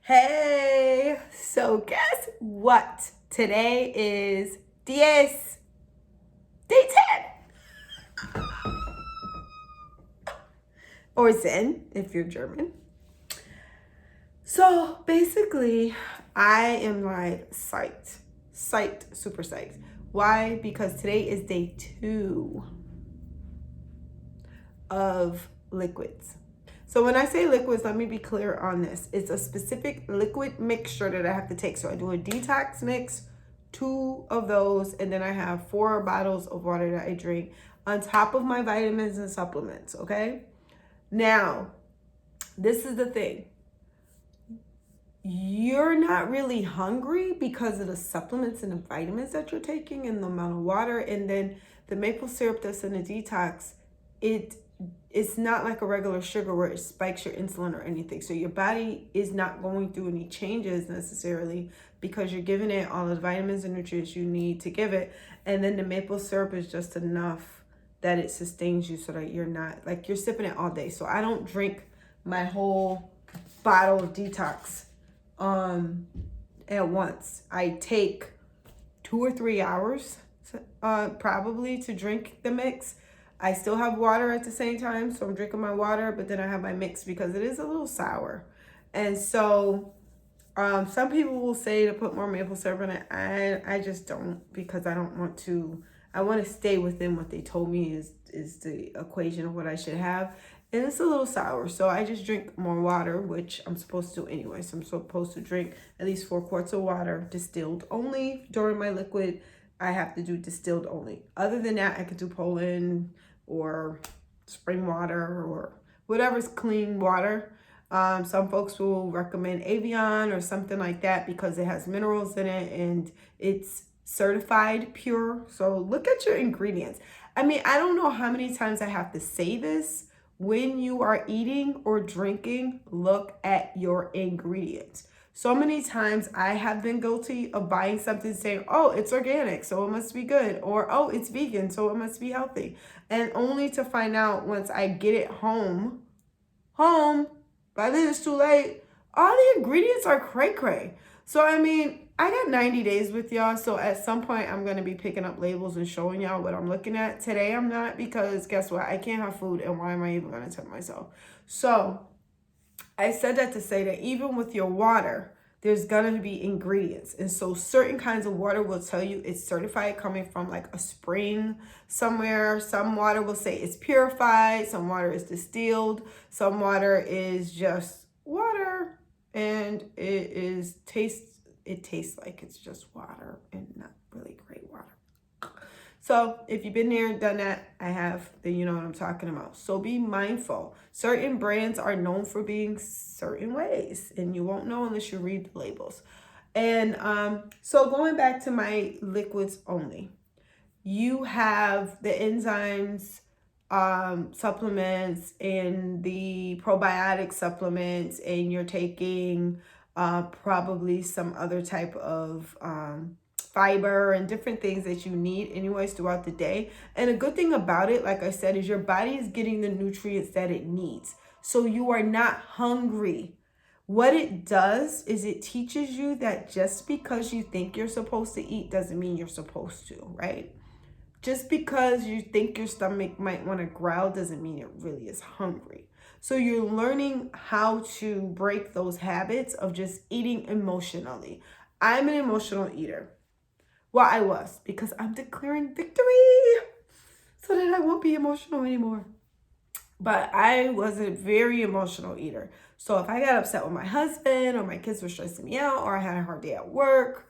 Hey, so guess what? Today is day 10, or Zen if you're German. So basically, I am like psyched, super psyched. Why? Because today is day 2 of liquids. So when I say liquids, let me be clear on this. It's a specific liquid mixture that I have to take. So I do a detox mix, 2 of those, and then I have 4 bottles of water that I drink on top of my vitamins and supplements, okay? Now, this is the thing. You're not really hungry because of the supplements and the vitamins that you're taking and the amount of water, and then the maple syrup that's in the detox, it's not like a regular sugar where it spikes your insulin or anything. So your body is not going through any changes necessarily because you're giving it all the vitamins and nutrients you need to give it. And then the maple syrup is just enough that it sustains you so that you're not like you're sipping it all day. So I don't drink my whole bottle of detox at once. I take 2 or 3 hours probably to drink the mix. I still have water at the same time, so I'm drinking my water, but then I have my mix because it is a little sour. And so some people will say to put more maple syrup in it. I just don't, because I don't want to. I want to stay within what they told me is the equation of what I should have. And it's a little sour, so I just drink more water, which I'm supposed to anyway. So I'm supposed to drink at least 4 quarts of water, distilled only. During my liquid, I have to do distilled only. Other than that, I could do Poland or spring water or whatever's clean water. Some folks will recommend Avion or something like that because it has minerals in it and it's certified pure. So look at your ingredients. I mean, I don't know how many times I have to say this. When you are eating or drinking, look at your ingredients. So many times I have been guilty of buying something saying, oh, it's organic, so it must be good. Or, oh, it's vegan, so it must be healthy. And only to find out once I get it home, by then it's too late. All the ingredients are cray-cray. So, I mean, I got 90 days with y'all. So at some point, I'm going to be picking up labels and showing y'all what I'm looking at. Today, I'm not, because guess what? I can't have food. And why am I even going to tempt myself? So I said that to say that even with your water, there's going to be ingredients. And so certain kinds of water will tell you it's certified coming from like a spring somewhere. Some water will say it's purified. Some water is distilled. Some water is just water. And it tastes like it's just water and not really great water. So if you've been there and done that, then you know what I'm talking about. So be mindful. Certain brands are known for being certain ways, and you won't know unless you read the labels. And so going back to my liquids only, you have the enzymes, supplements, and the probiotic supplements, and you're taking probably some other type of fiber and different things that you need anyways throughout the day. And a good thing about it, like I said, is your body is getting the nutrients that it needs. So you are not hungry. What it does is it teaches you that just because you think you're supposed to eat doesn't mean you're supposed to, right? Just because you think your stomach might want to growl doesn't mean it really is hungry. So you're learning how to break those habits of just eating emotionally. I'm an emotional eater. Well, I was, because I'm declaring victory so that I won't be emotional anymore. But I was a very emotional eater. So if I got upset with my husband or my kids were stressing me out or I had a hard day at work,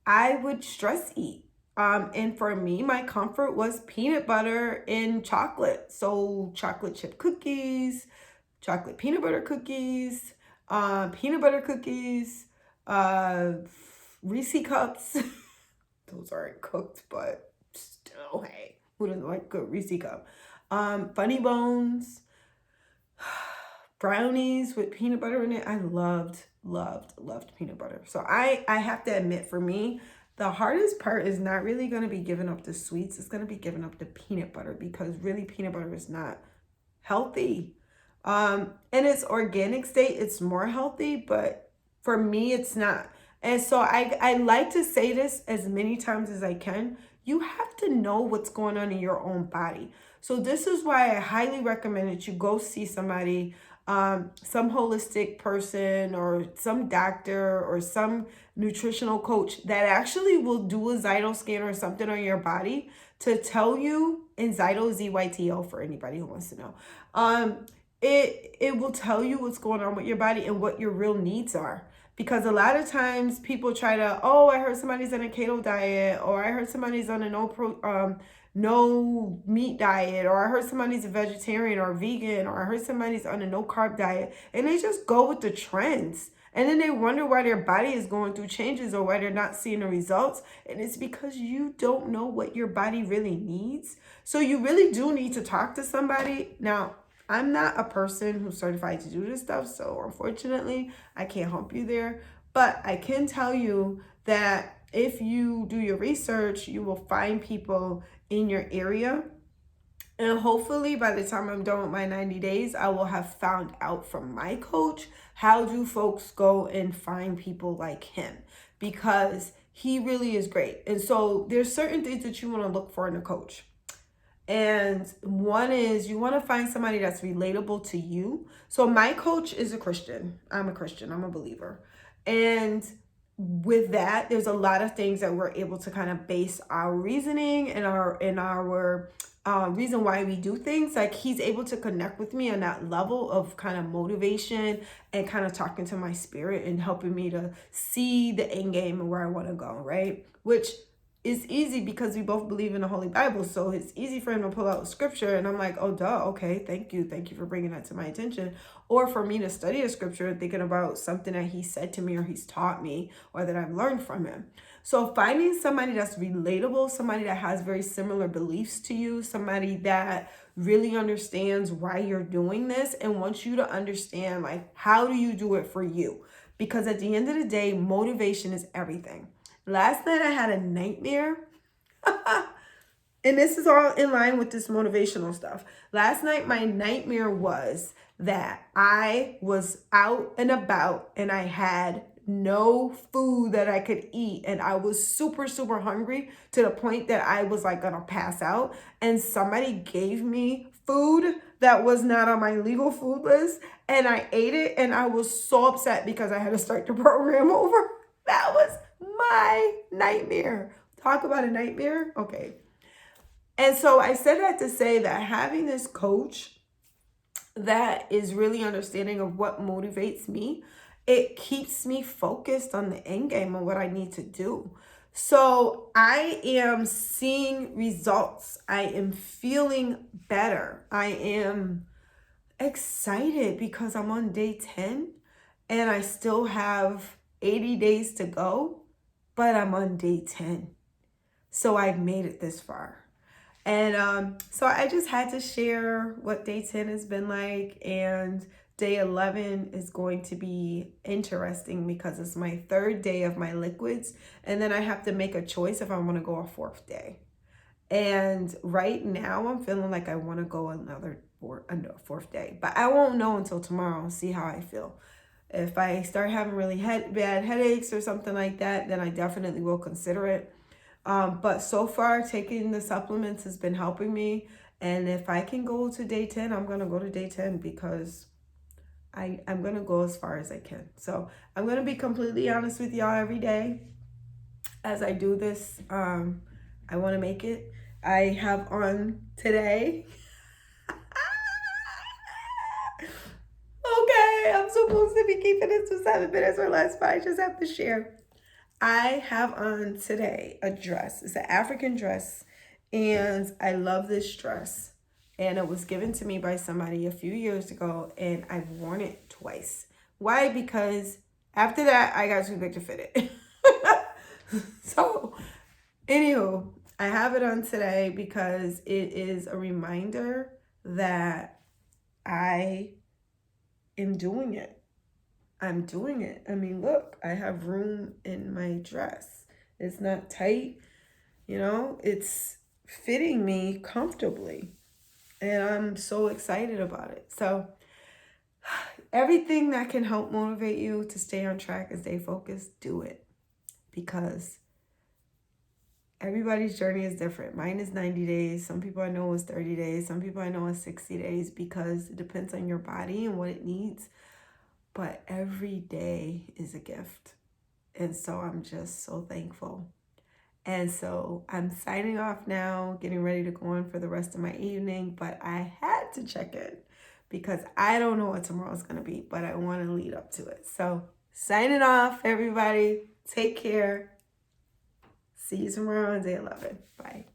I would stress eat. And for me, my comfort was peanut butter and chocolate. So chocolate chip cookies, chocolate peanut butter cookies, Reese cups. Those aren't cooked, but still, hey, who doesn't like good Reese cup? Funny bones, brownies with peanut butter in it. I loved peanut butter. So I have to admit, for me, the hardest part is not really going to be giving up the sweets. It's going to be giving up the peanut butter, because really peanut butter is not healthy. In its organic state, it's more healthy, but For me, it's not. And so I like to say this as many times as I can. You have to know what's going on in your own body. So this is why I highly recommend that you go see somebody, some holistic person or some doctor or some nutritional coach that actually will do a Zyto scan or something on your body to tell you, and Zyto is ZYTO for anybody who wants to know. It will tell you what's going on with your body and what your real needs are. Because a lot of times people try to, oh, I heard somebody's on a keto diet, or I heard somebody's on a no meat diet, or I heard somebody's a vegetarian or vegan, or I heard somebody's on a no carb diet, and they just go with the trends. And then they wonder why their body is going through changes or why they're not seeing the results. And it's because you don't know what your body really needs. So you really do need to talk to somebody. Now, I'm not a person who's certified to do this stuff, so unfortunately, I can't help you there. But I can tell you that if you do your research, you will find people in your area. And hopefully by the time I'm done with my 90 days, I will have found out from my coach, how do folks go and find people like him? Because he really is great. And so there's certain things that you want to look for in a coach. And one is you want to find somebody that's relatable to you. So my coach is a Christian. I'm a Christian. I'm a believer. And with that, there's a lot of things that we're able to kind of base our reasoning and our reason why we do things. Like he's able to connect with me on that level of kind of motivation and kind of talking to my spirit and helping me to see the end game and where I want to go, right? Which is easy because we both believe in the Holy Bible. So it's easy for him to pull out scripture and I'm like, oh, duh, okay, thank you. Thank you for bringing that to my attention. Or for me to study a scripture and thinking about something that he said to me or he's taught me or that I've learned from him. So finding somebody that's relatable, somebody that has very similar beliefs to you, somebody that really understands why you're doing this and wants you to understand, like, how do you do it for you? Because at the end of the day, motivation is everything. Last night I had a nightmare. And this is all in line with this motivational stuff. Last night, my nightmare was that I was out and about and I had no food that I could eat. And I was super, super hungry to the point that I was like gonna pass out. And somebody gave me food that was not on my legal food list. And I ate it and I was so upset because I had to start the program over. That was my nightmare. Talk about a nightmare. Okay. And so I said that to say that having this coach that is really understanding of what motivates me, it keeps me focused on the end game and what I need to do. So I am seeing results. I am feeling better. I am excited because I'm on day 10 and I still have 80 days to go, but I'm on day 10. So I've made it this far. And so I just had to share what day 10 has been like. And day 11 is going to be interesting because it's my third day of my liquids. And then I have to make a choice if I want to go a fourth day. And right now I'm feeling like I want to go another fourth day. But I won't know until tomorrow and see how I feel. If I start having really bad headaches or something like that, then I definitely will consider it. But so far, taking the supplements has been helping me. And if I can go to day 10, I'm going to go to day 10 because I'm going to go as far as I can. So I'm going to be completely honest with y'all every day as I do this. I want to make it. I have on today. Okay, I'm supposed to be keeping it to 7 minutes or less, but I just have to share. I have on today a dress. It's an African dress, and I love this dress. And it was given to me by somebody a few years ago, and I've worn it twice. Why? Because after that, I got too big to fit it. So, anywho, I have it on today because it is a reminder that I am doing it. I'm doing it. I mean, look, I have room in my dress. It's not tight, it's fitting me comfortably. And I'm so excited about it. So everything that can help motivate you to stay on track and stay focused, do it. Because everybody's journey is different. Mine is 90 days. Some people I know is 30 days. Some people I know is 60 days because it depends on your body and what it needs. But every day is a gift. And so I'm just so thankful. And so I'm signing off now, getting ready to go on for the rest of my evening. But I had to check in because I don't know what tomorrow's going to be, but I want to lead up to it. So signing off, everybody. Take care. See you tomorrow on day 11. Bye.